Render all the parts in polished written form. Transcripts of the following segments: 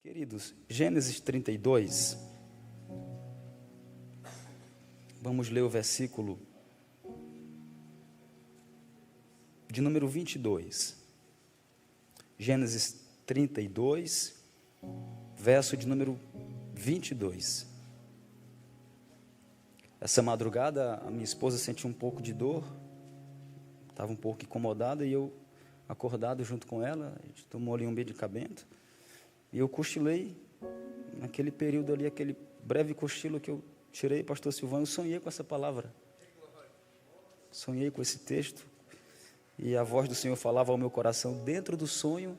Queridos, Gênesis 32, vamos ler o versículo de número 22. Gênesis 32, verso de número 22. Essa madrugada a minha esposa sentiu um pouco de dor, estava um pouco incomodada e eu, acordado junto com ela, a gente tomou ali um medicamento. E eu cochilei, naquele período ali, aquele breve cochilo que eu tirei, pastor Silvano, eu sonhei com essa palavra. Sonhei com esse texto. E a voz do Senhor falava ao meu coração dentro do sonho.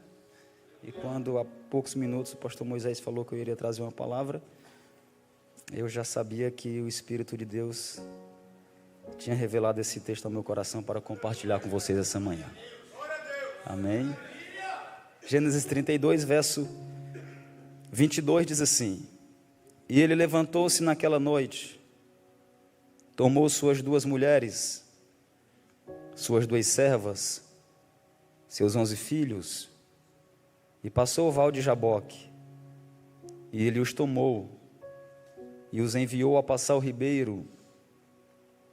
E quando há poucos minutos o pastor Moisés falou que eu iria trazer uma palavra, eu já sabia que o Espírito de Deus tinha revelado esse texto ao meu coração para compartilhar com vocês essa manhã. Amém? Gênesis 32, verso 22 diz assim: E ele levantou-se naquela noite, tomou suas duas mulheres, suas duas servas, seus 11 filhos, e passou o val de Jaboque. E ele os tomou, e os enviou a passar o ribeiro,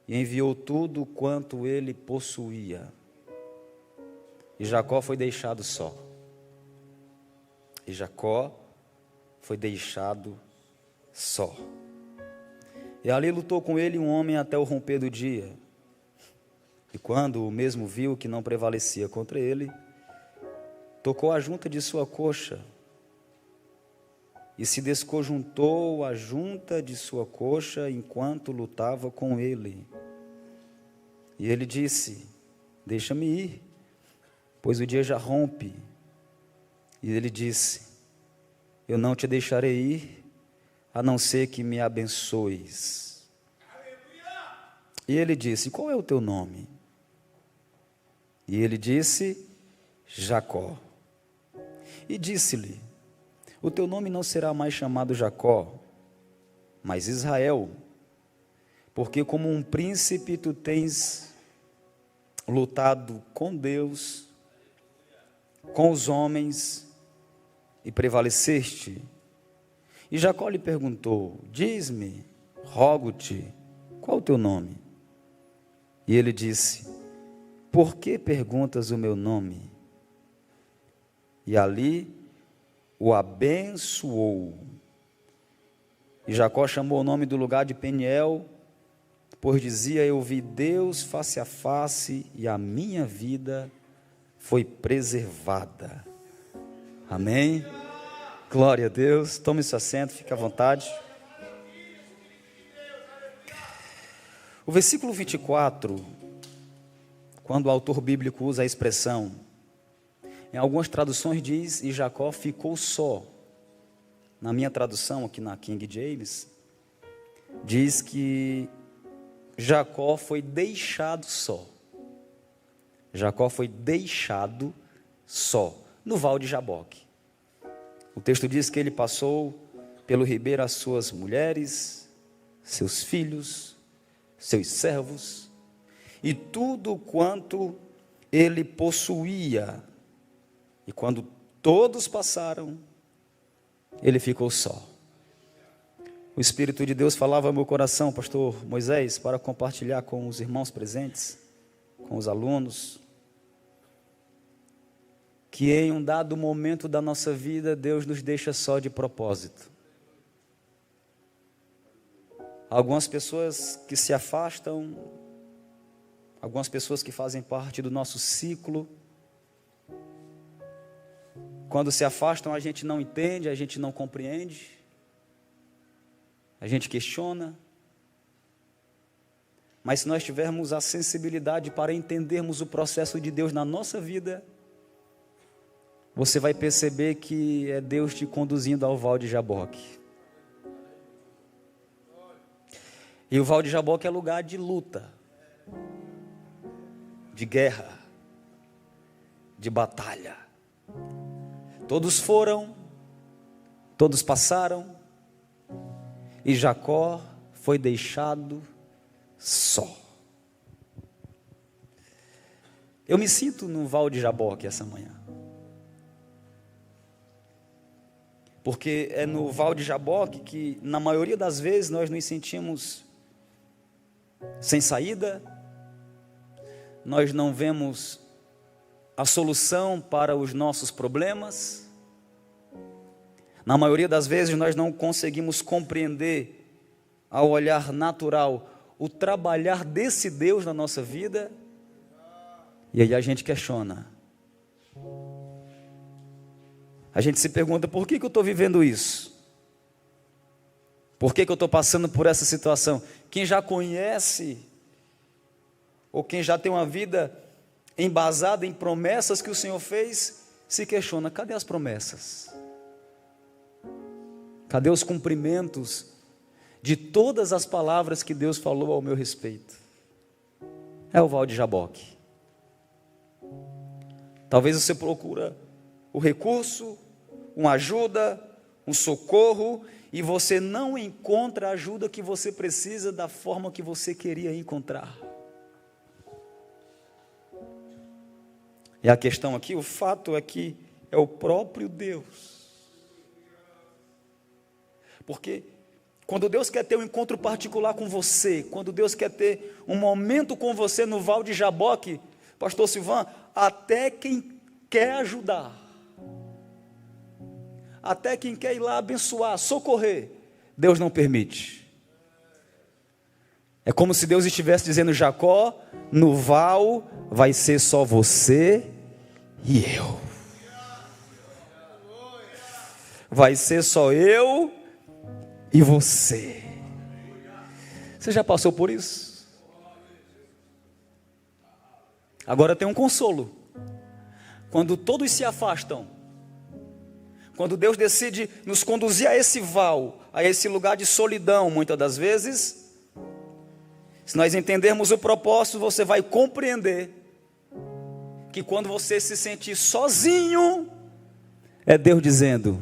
e enviou tudo quanto ele possuía. E Jacó foi deixado só. E Jacó foi deixado só. E ali lutou com ele um homem até o romper do dia. E quando o mesmo viu que não prevalecia contra ele, tocou a junta de sua coxa, e se desconjuntou a junta de sua coxa enquanto lutava com ele. E ele disse: Deixa-me ir, pois o dia já rompe. E ele disse: Eu não te deixarei ir, a não ser que me abençoes. E ele disse: Qual é o teu nome? E ele disse: Jacó. E disse-lhe: O teu nome não será mais chamado Jacó, mas Israel, porque como um príncipe tu tens lutado com Deus, com os homens, e prevaleceste. E Jacó lhe perguntou: Diz-me, rogo-te, qual o teu nome? E ele disse: Por que perguntas o meu nome? E ali o abençoou. E Jacó chamou o nome do lugar de Peniel, pois dizia: Eu vi Deus face a face, e a minha vida foi preservada. Amém? Glória a Deus. Tome seu assento, fique à vontade. O versículo 24, quando o autor bíblico usa a expressão, em algumas traduções diz: E Jacó ficou só. Na minha tradução, aqui na King James, diz que Jacó foi deixado só. Jacó foi deixado só, no val de Jaboque. O texto diz que ele passou pelo ribeiro as suas mulheres, seus filhos, seus servos, e tudo quanto ele possuía. E quando todos passaram, ele ficou só. O Espírito de Deus falava ao meu coração, pastor Moisés, para compartilhar com os irmãos presentes, com os alunos, que em um dado momento da nossa vida, Deus nos deixa só de propósito. Algumas pessoas que se afastam, algumas pessoas que fazem parte do nosso ciclo, quando se afastam a gente não entende, a gente não compreende, a gente questiona. Mas se nós tivermos a sensibilidade para entendermos o processo de Deus na nossa vida, você vai perceber que é Deus te conduzindo ao val de Jaboque. E o val de Jaboque é lugar de luta, de guerra, de batalha. Todos foram, todos passaram, e Jacó foi deixado só. Eu me sinto no val de Jaboque essa manhã. Porque é no Val de Jaboque que, na maioria das vezes, nós nos sentimos sem saída, nós não vemos a solução para os nossos problemas. Na maioria das vezes, nós não conseguimos compreender, ao olhar natural, o trabalhar desse Deus na nossa vida. E aí a gente questiona. A gente se pergunta, por que eu estou vivendo isso? Por que eu estou passando por essa situação? Quem já conhece, ou quem já tem uma vida embasada em promessas que o Senhor fez, se questiona, cadê as promessas? Cadê os cumprimentos de todas as palavras que Deus falou ao meu respeito? É o Val de Jaboque. Talvez você procura o recurso, uma ajuda, um socorro, e você não encontra a ajuda que você precisa da forma que você queria encontrar. E a questão aqui, o fato é que é o próprio Deus. Porque quando Deus quer ter um encontro particular com você, quando Deus quer ter um momento com você no Val de Jaboque, pastor Silvan, até quem quer ajudar, até quem quer ir lá abençoar, socorrer, Deus não permite. É como se Deus estivesse dizendo, Jacó, no Val vai ser só você e eu. Vai ser só eu e você. Você já passou por isso? Agora tem um consolo. Quando todos se afastam, quando Deus decide nos conduzir a esse val, a esse lugar de solidão, muitas das vezes, se nós entendermos o propósito, você vai compreender que quando você se sentir sozinho, é Deus dizendo,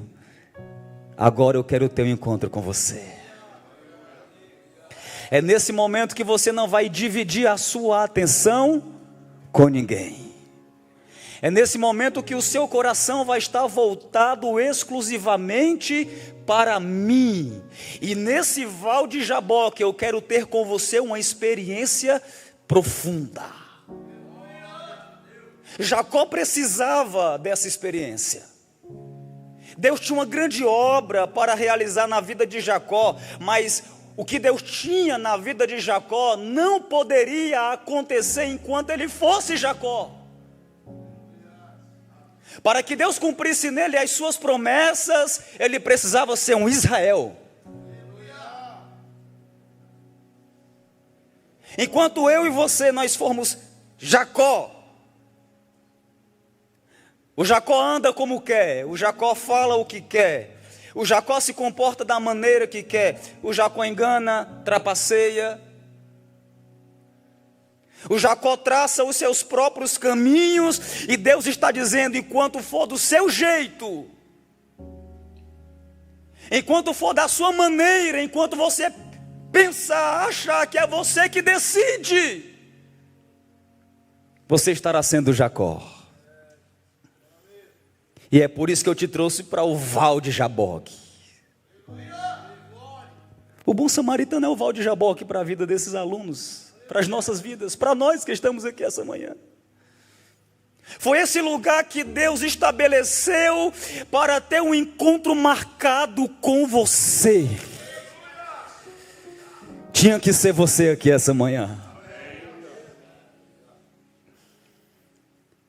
agora eu quero ter um encontro com você. É nesse momento que você não vai dividir a sua atenção com ninguém. É nesse momento que o seu coração vai estar voltado exclusivamente para mim. E nesse Val de Jaboque eu quero ter com você uma experiência profunda. Jacó precisava dessa experiência. Deus tinha uma grande obra para realizar na vida de Jacó, mas o que Deus tinha na vida de Jacó não poderia acontecer enquanto ele fosse Jacó. Para que Deus cumprisse nele as suas promessas, ele precisava ser um Israel. Enquanto eu e você, nós formos Jacó, o Jacó anda como quer, o Jacó fala o que quer, o Jacó se comporta da maneira que quer, o Jacó engana, trapaceia, o Jacó traça os seus próprios caminhos, e Deus está dizendo, enquanto for do seu jeito, enquanto for da sua maneira, enquanto você pensar, achar que é você que decide, você estará sendo Jacó. E é por isso que eu te trouxe para o Val de Jaboque. O bom samaritano é o Val de Jaboque para a vida desses alunos, para as nossas vidas, para nós que estamos aqui essa manhã. Foi esse lugar que Deus estabeleceu para ter um encontro marcado com você. Tinha que ser você aqui essa manhã.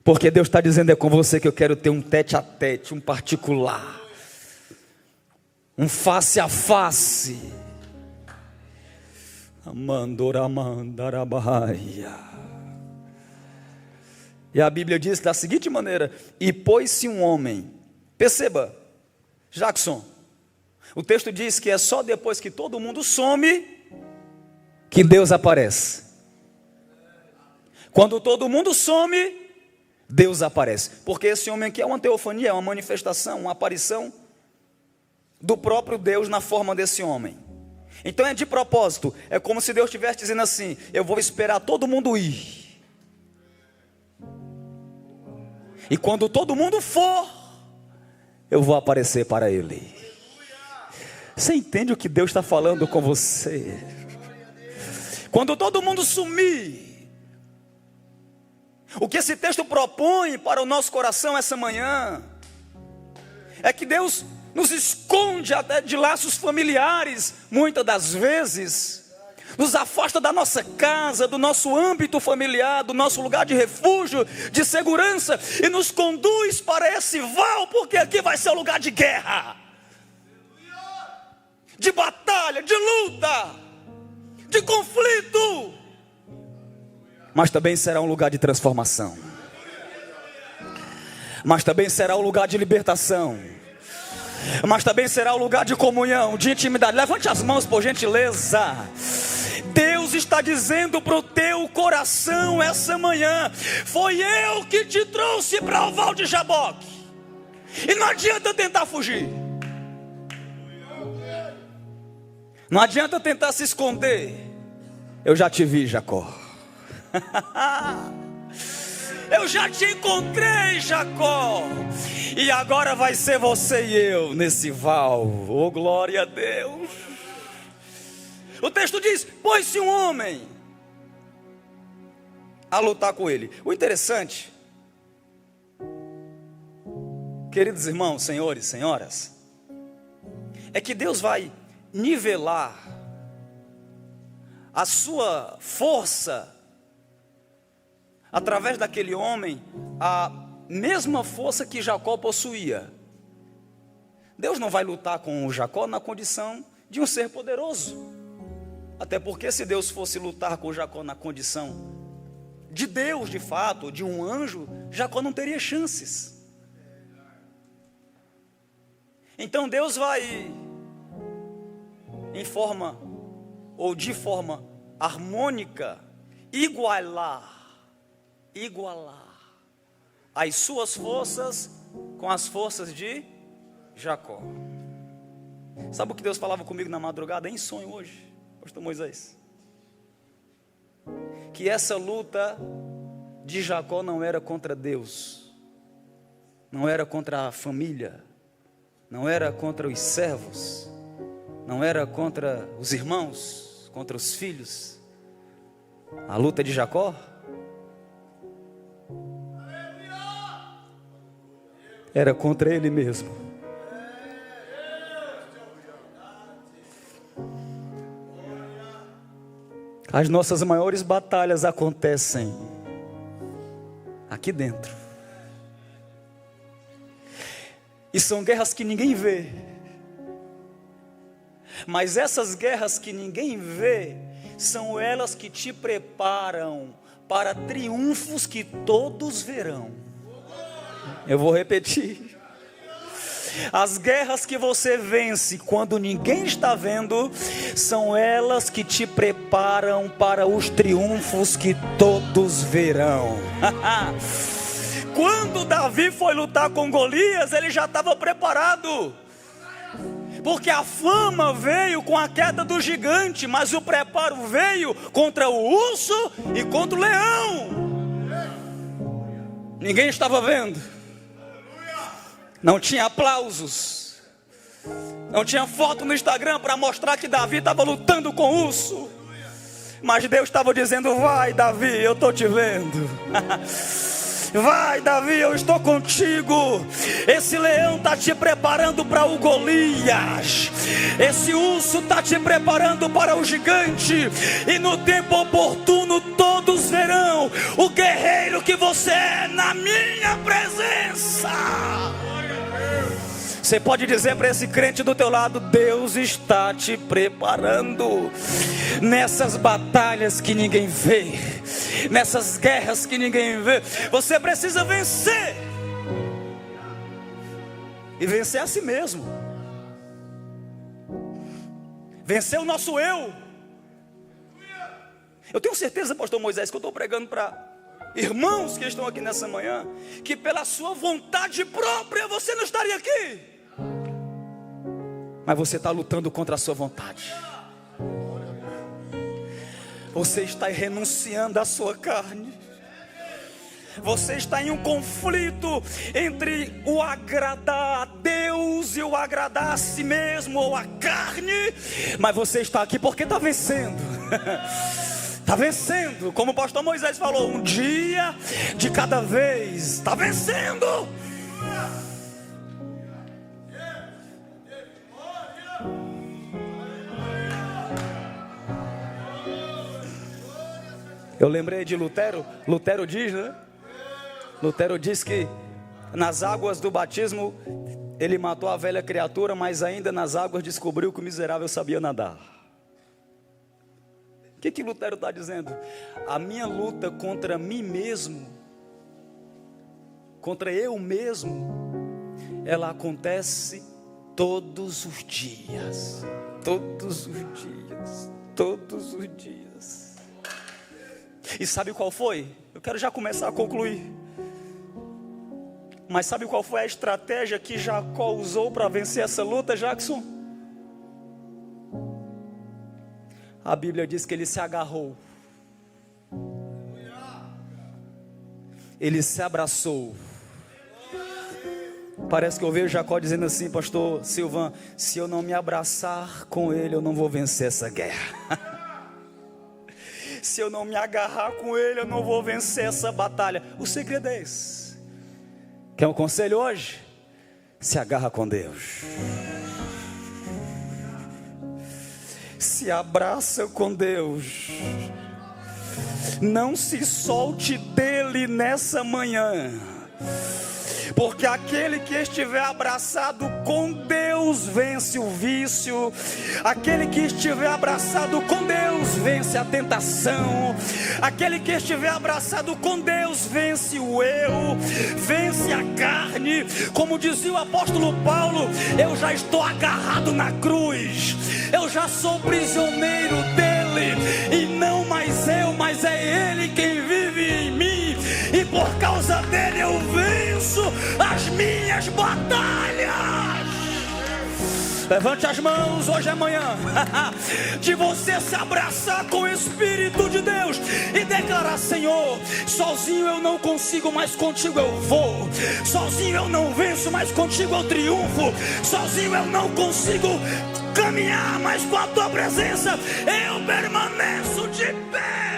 Porque Deus está dizendo, é com você que eu quero ter um tete a tete, um particular, um face a face. E a Bíblia diz da seguinte maneira, e pôs-se um homem. Perceba, Jackson, o texto diz que é só depois que todo mundo some, que Deus aparece. Quando todo mundo some, Deus aparece, porque esse homem aqui é uma teofania, é uma manifestação, uma aparição do próprio Deus na forma desse homem. Então é de propósito, é como se Deus estivesse dizendo assim, eu vou esperar todo mundo ir, e quando todo mundo for, eu vou aparecer para ele. Você entende o que Deus está falando com você? Quando todo mundo sumir, o que esse texto propõe para o nosso coração essa manhã é que Deus nos esconde até de laços familiares, muitas das vezes, nos afasta da nossa casa, do nosso âmbito familiar, do nosso lugar de refúgio, de segurança, e nos conduz para esse val, porque aqui vai ser o lugar de guerra, de batalha, de luta, de conflito, mas também será um lugar de transformação, mas também será um lugar de libertação, mas também será um lugar de comunhão, de intimidade. Levante as mãos, por gentileza. Deus está dizendo para o teu coração essa manhã: foi eu que te trouxe para o Val de Jaboque, e não adianta tentar fugir, não adianta tentar se esconder. Eu já te vi, Jacó. Eu já te encontrei, Jacó. E agora vai ser você e eu nesse val. Oh, glória a Deus. O texto diz: pôs-se um homem a lutar com ele. O interessante, queridos irmãos, senhores, senhoras, é que Deus vai nivelar a sua força através daquele homem, a mesma força que Jacó possuía. Deus não vai lutar com o Jacó na condição de um ser poderoso, até porque se Deus fosse lutar com Jacó na condição de Deus de fato, de um anjo, Jacó não teria chances. Então Deus vai, em forma ou de forma harmônica, igualar as suas forças com as forças de Jacó. Sabe o que Deus falava comigo na madrugada, em sonho hoje, pastor Moisés? Que essa luta de Jacó não era contra Deus, não era contra a família, não era contra os servos, não era contra os irmãos, contra os filhos. A luta de Jacó era contra ele mesmo. As nossas maiores batalhas acontecem aqui dentro. E são guerras que ninguém vê. Mas essas guerras que ninguém vê, são elas que te preparam para triunfos que todos verão. Eu vou repetir. As guerras que você vence quando ninguém está vendo, são elas que te preparam para os triunfos que todos verão. Quando Davi foi lutar com Golias, ele já estava preparado, porque a fama veio com a queda do gigante, mas o preparo veio contra o urso e contra o leão. Ninguém estava vendo, não tinha aplausos, não tinha foto no Instagram para mostrar que Davi estava lutando com o urso, mas Deus estava dizendo: vai, Davi, eu estou te vendo. Vai, Davi, eu estou contigo. Esse leão está te preparando para o Golias, esse urso está te preparando para o gigante, e no tempo oportuno todos verão o guerreiro que você é na minha presença. Você pode dizer para esse crente do teu lado: Deus está te preparando nessas batalhas que ninguém vê, nessas guerras que ninguém vê. Você precisa vencer, e vencer a si mesmo, vencer o nosso eu. Eu tenho certeza, pastor Moisés, que eu estou pregando para irmãos que estão aqui nessa manhã, que pela sua vontade própria você não estaria aqui, mas você está lutando contra a sua vontade. Você está renunciando à sua carne. Você está em um conflito entre o agradar a Deus e o agradar a si mesmo ou a carne, mas você está aqui porque está vencendo. Está vencendo, como o pastor Moisés falou, um dia de cada vez. Está vencendo. Eu lembrei de Lutero. Lutero diz, né? Lutero diz que nas águas do batismo ele matou a velha criatura, mas ainda nas águas descobriu que o miserável sabia nadar. O que Lutero está dizendo? A minha luta contra mim mesmo, contra eu mesmo, ela acontece todos os dias. Todos os dias. Todos os dias. E sabe qual foi? Eu quero já começar a concluir. Mas sabe qual foi a estratégia que Jacó usou para vencer essa luta, Jackson? A Bíblia diz que ele se agarrou. Ele se abraçou. Parece que eu vejo Jacó dizendo assim, pastor Silvan, se eu não me abraçar com ele, eu não vou vencer essa guerra. Se eu não me agarrar com ele, eu não vou vencer essa batalha. O segredo é esse. Quer um conselho hoje? Se agarra com Deus. Se abraça com Deus. Não se solte dele nessa manhã. Porque aquele que estiver abraçado com Deus vence o vício. Aquele que estiver abraçado com Deus vence a tentação. Aquele que estiver abraçado com Deus vence o eu, vence a carne. Como dizia o apóstolo Paulo, eu já estou agarrado na cruz. Eu já sou prisioneiro dele. E não mais eu, mas é ele quem vive em mim. E por causa dele eu venço as minhas batalhas. Levante as mãos, hoje é manhã de você se abraçar com o Espírito de Deus e declarar: Senhor, sozinho eu não consigo, mas contigo eu vou. Sozinho eu não venço, mas contigo eu triunfo. Sozinho eu não consigo caminhar, mas com a tua presença eu permaneço de pé.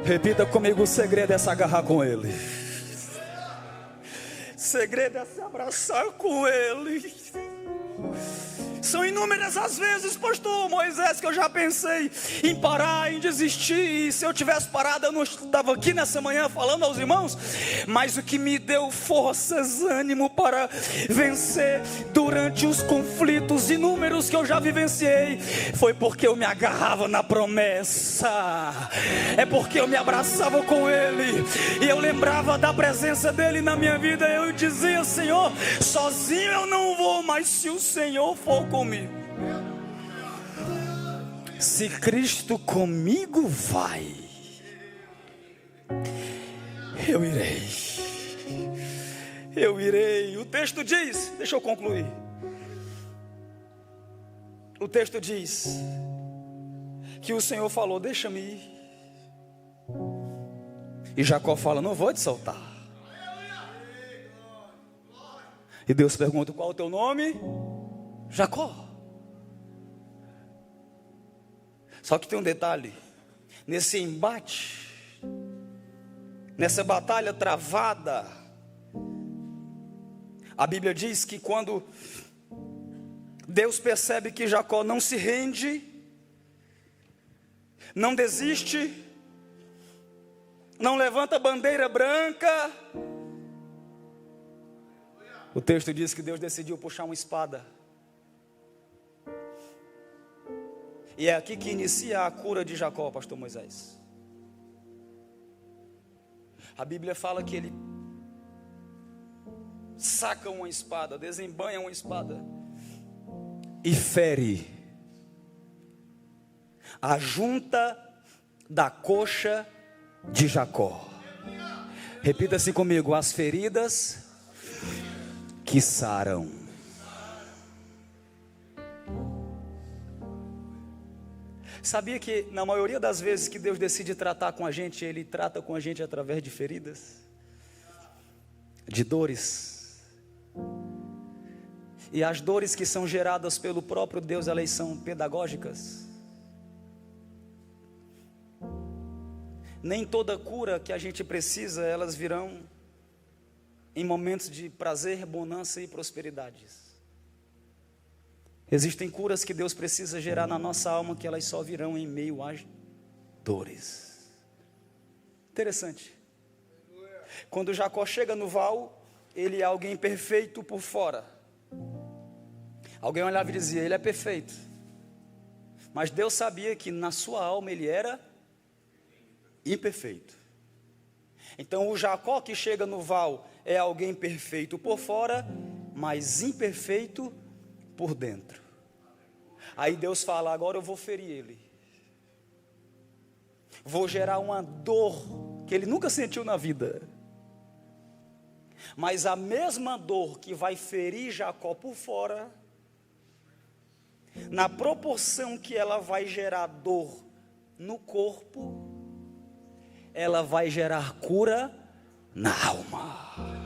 Repita comigo: o segredo é se agarrar com ele. O segredo é se abraçar com ele. São inúmeras as vezes, pastor Moisés, que eu já pensei em parar, em desistir. E se eu tivesse parado, eu não estava aqui nessa manhã falando aos irmãos. Mas o que me deu forças, ânimo para vencer durante os conflitos inúmeros que eu já vivenciei, foi porque eu me agarrava na promessa. É porque eu me abraçava com ele e eu lembrava da presença dele na minha vida. Eu dizia: Senhor, sozinho eu não vou, mas se o Senhor for comigo, se Cristo comigo vai, eu irei. Eu irei. O texto diz, deixa eu concluir. O texto diz que o Senhor falou: deixa-me ir. E Jacó fala: não vou te soltar. E Deus pergunta: qual é o teu nome? Jacó. Só que tem um detalhe. Nesse embate, nessa batalha travada, a Bíblia diz que quando Deus percebe que Jacó não se rende, não desiste, não levanta bandeira branca, o texto diz que Deus decidiu puxar uma espada. E é aqui que inicia a cura de Jacó, pastor Moisés. A Bíblia fala que ele saca uma espada, desembanha uma espada e fere a junta da coxa de Jacó. Repita assim comigo: as feridas que saram. Sabia que na maioria das vezes que Deus decide tratar com a gente, Ele trata com a gente através de feridas, de dores. E as dores que são geradas pelo próprio Deus, elas são pedagógicas. Nem toda cura que a gente precisa, elas virão em momentos de prazer, bonança e prosperidades. Existem curas que Deus precisa gerar na nossa alma, que elas só virão em meio às dores. Interessante. Quando Jacó chega no val, ele é alguém perfeito por fora. Alguém olhava e dizia: ele é perfeito. Mas Deus sabia que na sua alma ele era imperfeito. Então o Jacó que chega no val é alguém perfeito por fora, mas imperfeito por dentro. Aí Deus fala: agora eu vou ferir ele, vou gerar uma dor que ele nunca sentiu na vida. Mas a mesma dor que vai ferir Jacó por fora, na proporção que ela vai gerar dor no corpo, ela vai gerar cura na alma.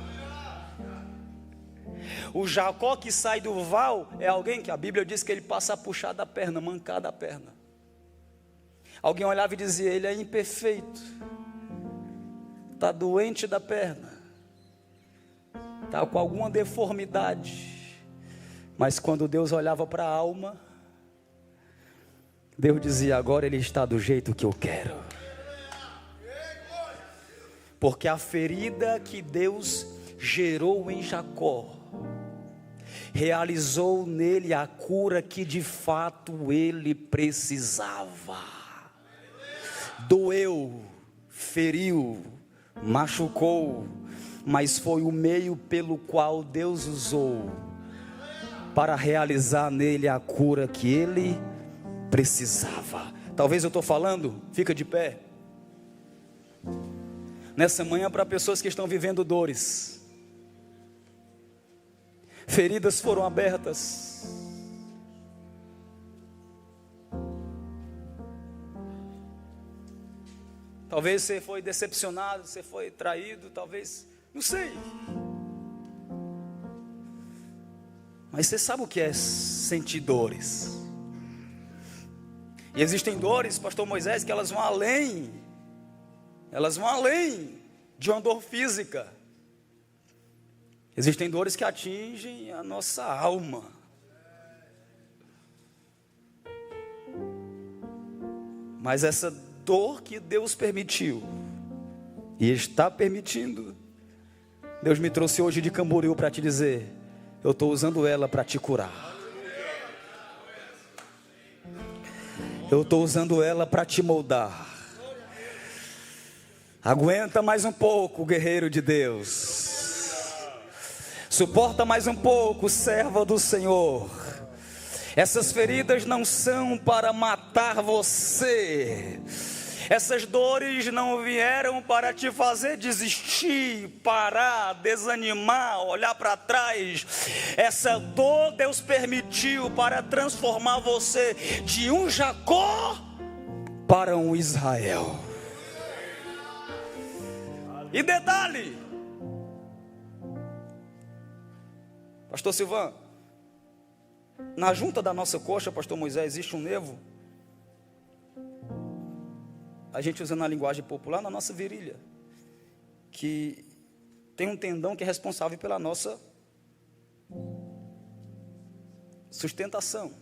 O Jacó que sai do val é alguém que a Bíblia diz que ele passa a puxar da perna, mancar da perna. Alguém olhava e dizia: ele é imperfeito, está doente da perna, está com alguma deformidade. Mas quando Deus olhava para a alma, Deus dizia: agora ele está do jeito que eu quero. Porque a ferida que Deus gerou em Jacó realizou nele a cura que de fato ele precisava. Doeu, feriu, machucou, mas foi o meio pelo qual Deus usou para realizar nele a cura que ele precisava. Talvez eu estou falando, fica de pé, nessa manhã, para pessoas que estão vivendo dores. Feridas foram abertas. Talvez você foi decepcionado, você foi traído, talvez, não sei. Mas você sabe o que é sentir dores. E existem dores, pastor Moisés, que elas vão além de uma dor física. Existem dores que atingem a nossa alma. Mas essa dor que Deus permitiu e está permitindo, Deus me trouxe hoje de Camboriú para te dizer: eu estou usando ela para te curar. Eu estou usando ela para te moldar. Aguenta mais um pouco, guerreiro de Deus. Suporta mais um pouco, serva do Senhor. Essas feridas não são para matar você. Essas dores não vieram para te fazer desistir, parar, desanimar, olhar para trás. Essa dor Deus permitiu para transformar você de um Jacó para um Israel. E detalhe, pastor Silvan, na junta da nossa coxa, pastor Moisés, existe um nervo. A gente usa na linguagem popular, na nossa virilha, que tem um tendão que é responsável pela nossa sustentação.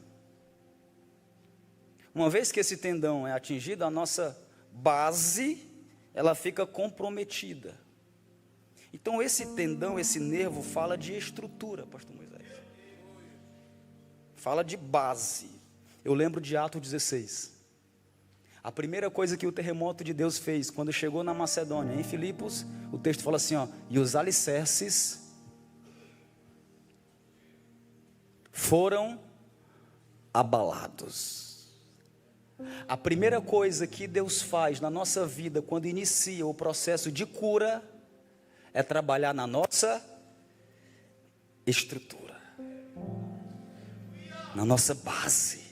Uma vez que esse tendão é atingido, a nossa base, ela fica comprometida. Então esse tendão, esse nervo fala de estrutura, pastor Moisés. Fala de base. Eu lembro de Atos 16. A primeira coisa que o terremoto de Deus fez quando chegou na Macedônia, em Filipos, o texto fala assim, ó: e os alicerces foram abalados. A primeira coisa que Deus faz na nossa vida quando inicia o processo de cura é trabalhar na nossa estrutura, na nossa base.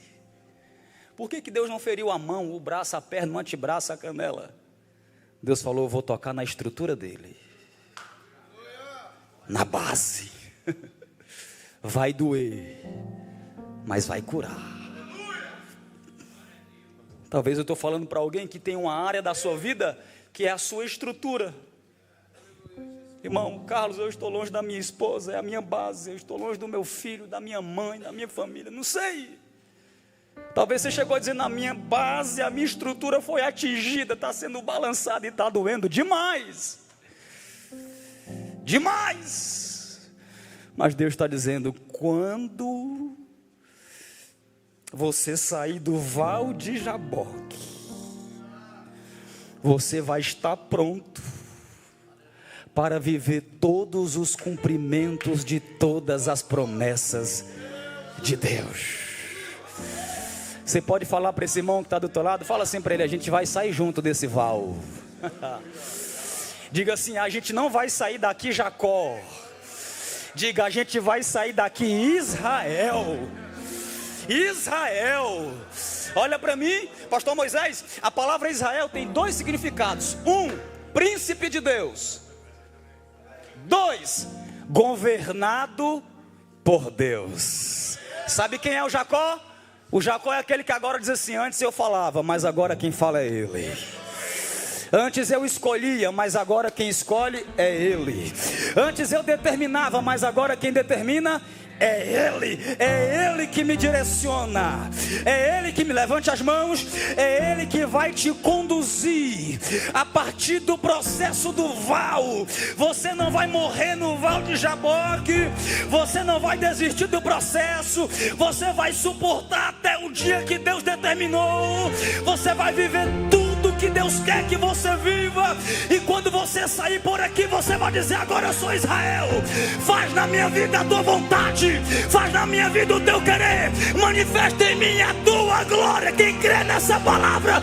Por que Deus não feriu a mão, o braço, a perna, o antebraço, a canela? Deus falou: eu vou tocar na estrutura dele, na base. Vai doer, mas vai curar. Talvez eu estou falando para alguém que tem uma área da sua vida que é a sua estrutura. Irmão Carlos, eu estou longe da minha esposa, é a minha base. Eu estou longe do meu filho, da minha mãe, da minha família, não sei. Talvez você chegou a dizer: na minha base, a minha estrutura foi atingida, está sendo balançada e está doendo demais. Demais. Mas Deus está dizendo: quando você sair do val de Jaboque, você vai estar pronto para viver todos os cumprimentos de todas as promessas de Deus. Você pode falar para esse irmão que está do teu lado, fala assim para ele: a gente vai sair junto desse val. Diga assim: a gente não vai sair daqui Jacó. Diga: a gente vai sair daqui Israel. Israel. Olha para mim, pastor Moisés, a palavra Israel tem dois significados: um, príncipe de Deus; dois, governado por Deus. Sabe quem é o Jacó? O Jacó é aquele que agora diz assim: antes eu falava, mas agora quem fala é ele. Antes eu escolhia, mas agora quem escolhe é ele. Antes eu determinava, mas agora quem determina é Ele. É Ele que me direciona, é Ele que me levante as mãos, é Ele que vai te conduzir a partir do processo do val. Você não vai morrer no val de Jaboque, você não vai desistir do processo, você vai suportar até o dia que Deus determinou. Você vai viver tudo que Deus quer que você viva, e quando você sair por aqui, você vai dizer: agora eu sou Israel. Faz na minha vida a tua vontade, faz na minha vida o teu querer, manifesta em mim a tua glória. Quem crê nessa palavra,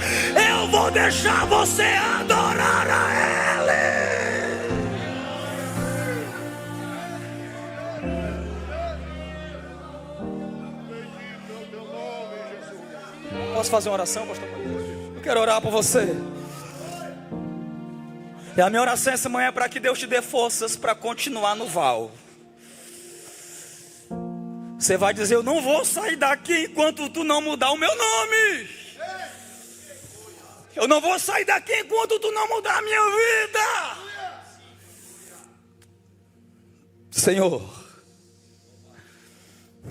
eu vou deixar você adorar a Ele. Posso fazer uma oração, pastor? Eu quero orar por você. E a minha oração essa manhã é para que Deus te dê forças para continuar no val. Você vai dizer: eu não vou sair daqui enquanto tu não mudar o meu nome. Eu não vou sair daqui enquanto tu não mudar a minha vida. Senhor,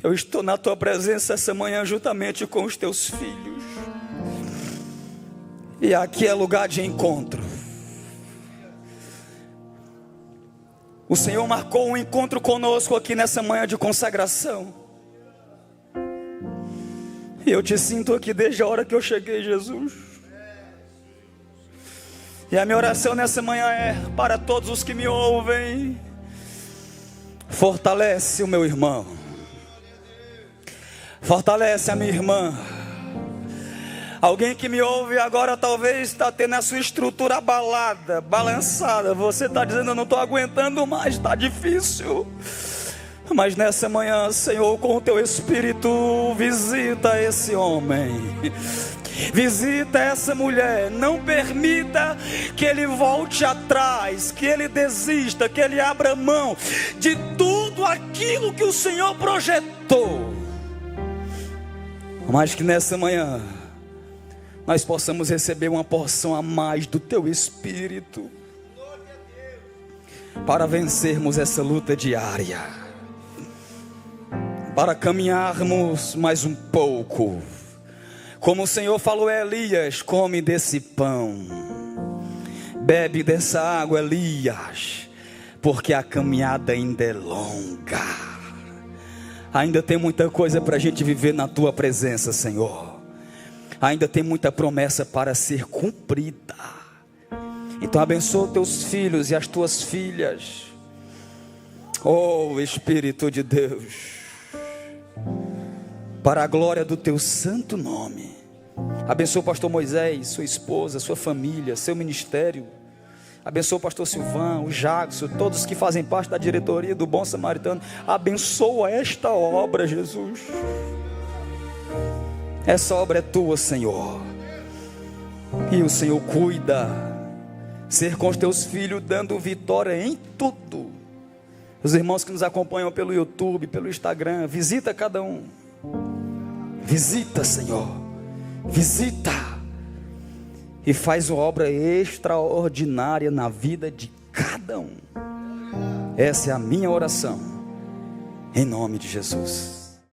eu estou na tua presença essa manhã juntamente com os teus filhos. E aqui é lugar de encontro. O Senhor marcou um encontro conosco aqui nessa manhã de consagração. E eu te sinto aqui desde a hora que eu cheguei, Jesus. E a minha oração nessa manhã é para todos os que me ouvem: fortalece o meu irmão, fortalece a minha irmã. Alguém que me ouve agora talvez está tendo a sua estrutura abalada, balançada. Você está dizendo: eu não estou aguentando mais, está difícil. Mas nessa manhã, Senhor, com o teu Espírito, visita esse homem, visita essa mulher. Não permita que ele volte atrás, que ele desista, que ele abra mão de tudo aquilo que o Senhor projetou. Mas que nessa manhã nós possamos receber uma porção a mais do teu Espírito, para vencermos essa luta diária, para caminharmos mais um pouco. Como o Senhor falou a Elias: come desse pão, bebe dessa água, Elias, porque a caminhada ainda é longa. Ainda tem muita coisa para a gente viver na tua presença, Senhor. Ainda tem muita promessa para ser cumprida. Então abençoa teus filhos e as tuas filhas. Oh Espírito de Deus, para a glória do teu santo nome. Abençoa o pastor Moisés, sua esposa, sua família, seu ministério. Abençoa o pastor Silvão, o Jagson, todos que fazem parte da diretoria do Bom Samaritano. Abençoa esta obra, Jesus. Essa obra é tua, Senhor. E o Senhor cuida. Ser com os teus filhos, dando vitória em tudo. Os irmãos que nos acompanham pelo YouTube, pelo Instagram, visita cada um. Visita, Senhor. Visita. E faz uma obra extraordinária na vida de cada um. Essa é a minha oração. Em nome de Jesus.